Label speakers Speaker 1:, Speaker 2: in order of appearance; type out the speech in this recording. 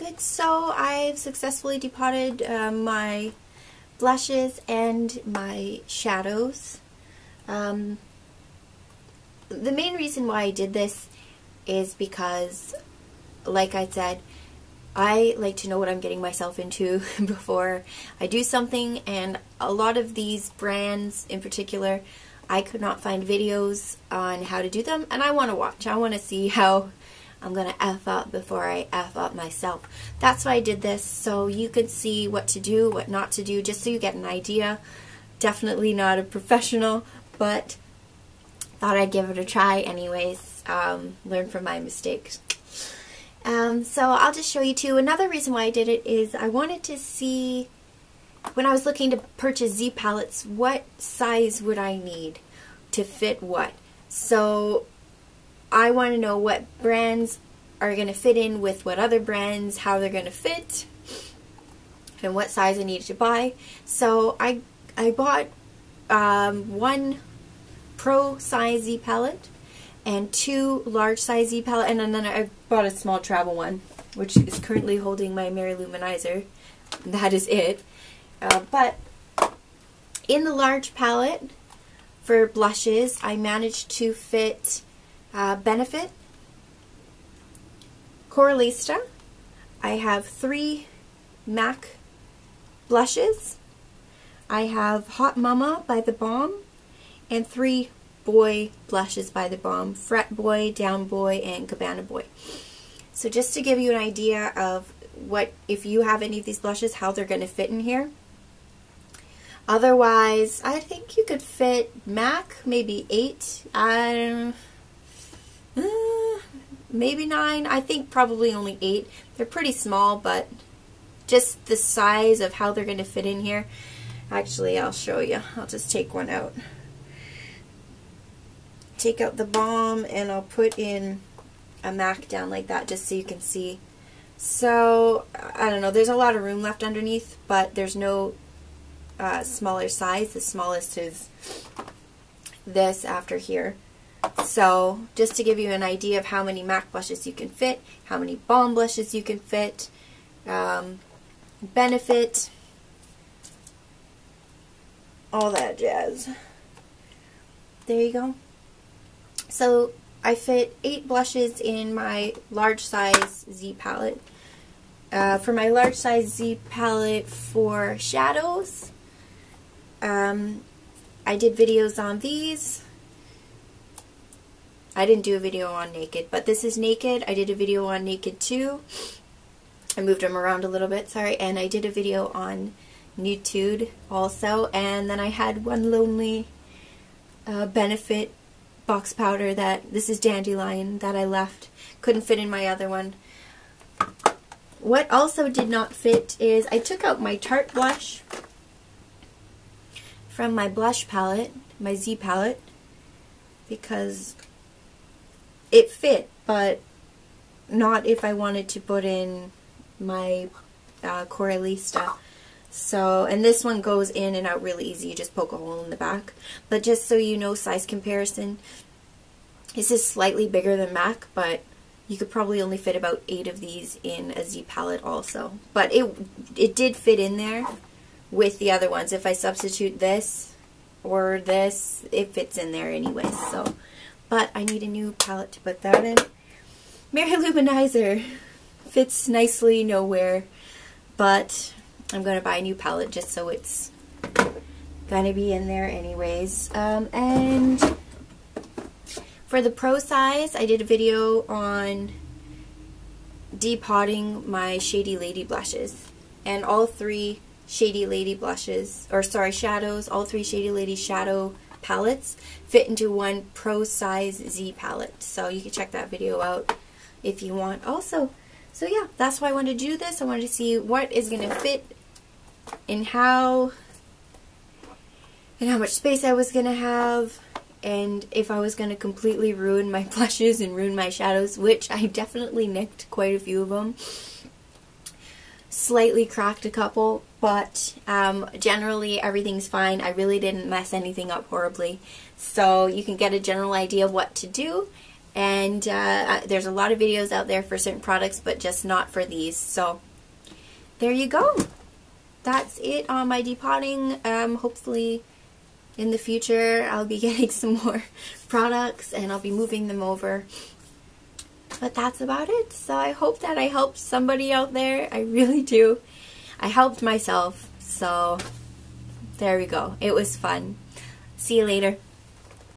Speaker 1: good. So I've successfully depotted my blushes and my shadows. The main reason why I did this is because, like I said, I like to know what I'm getting myself into before I do something, and a lot of these brands in particular, I could not find videos on how to do them, and I want to watch. I want to see how I'm going to F up before I F up myself. That's why I did this, so you could see what to do, what not to do, just so you get an idea. Definitely not a professional, but thought I'd give it a try anyways, learn from my mistakes. So I'll just show you too. Another reason why I did it is I wanted to see, when I was looking to purchase Z palettes, what size would I need to fit what. So I want to know what brands are going to fit in with what other brands, how they're going to fit, and what size I needed to buy. So I bought one pro size Z palette and two large size Z palette, and then I bought a small travel one, which is currently holding my Mary Lou Manizer. That is it. But in the large palette for blushes, I managed to fit Benefit, Coralista. I have 3 MAC blushes. I have Hot Mama by The Balm, and 3 boy blushes by The Balm: Fret Boy, Down Boy, and Cabana Boy. So just to give you an idea of what, if you have any of these blushes, how they're going to fit in here. Otherwise, I think you could fit MAC, maybe 8, maybe 9. I think probably only 8. They're pretty small, but just the size of how they're going to fit in here. Actually, I'll show you. I'll just take one out. Take out the Balm, and I'll put in a MAC down like that just so you can see. So, I don't know, there's a lot of room left underneath, but there's no smaller size. The smallest is this after here. So, just to give you an idea of how many MAC blushes you can fit, how many Balm blushes you can fit, Benefit, all that jazz. There you go. So I fit 8 blushes in my large size Z palette. For my large size Z palette for shadows, I did videos on these. I didn't do a video on Naked, but this is Naked. I did a video on Naked too. I moved them around a little bit, sorry, and I did a video on Nude also, and then I had one lonely Benefit box powder that, this is Dandelion, that I left. Couldn't fit in my other one. What also did not fit is I took out my Tarte blush from my blush palette, my Z palette, because it fit, but not if I wanted to put in my Coralista. So, and this one goes in and out really easy. You just poke a hole in the back. But just so you know, size comparison, this is slightly bigger than MAC, but you could probably only fit about 8 of these in a Z palette also. But it did fit in there with the other ones. If I substitute this or this, it fits in there anyway. So, but I need a new palette to put that in. Mary Lou Manizer fits nicely nowhere, but I'm going to buy a new palette just so it's going to be in there anyways. And for the pro size, I did a video on depotting my Shady Lady blushes. And all 3 Shady Lady blushes, or sorry, shadows, all 3 Shady Lady shadow palettes fit into one pro size Z palette. So you can check that video out if you want also. So yeah, that's why I wanted to do this. I wanted to see what is going to fit and how much space I was going to have, and if I was going to completely ruin my blushes and ruin my shadows, which I definitely nicked quite a few of them. Slightly cracked a couple, but generally everything's fine. I really didn't mess anything up horribly. So you can get a general idea of what to do, And there's a lot of videos out there for certain products, but just not for these. So there you go. That's it on my depotting. Hopefully in the future I'll be getting some more products and I'll be moving them over. But that's about it. So I hope that I helped somebody out there. I really do. I helped myself. So there we go. It was fun. See you later.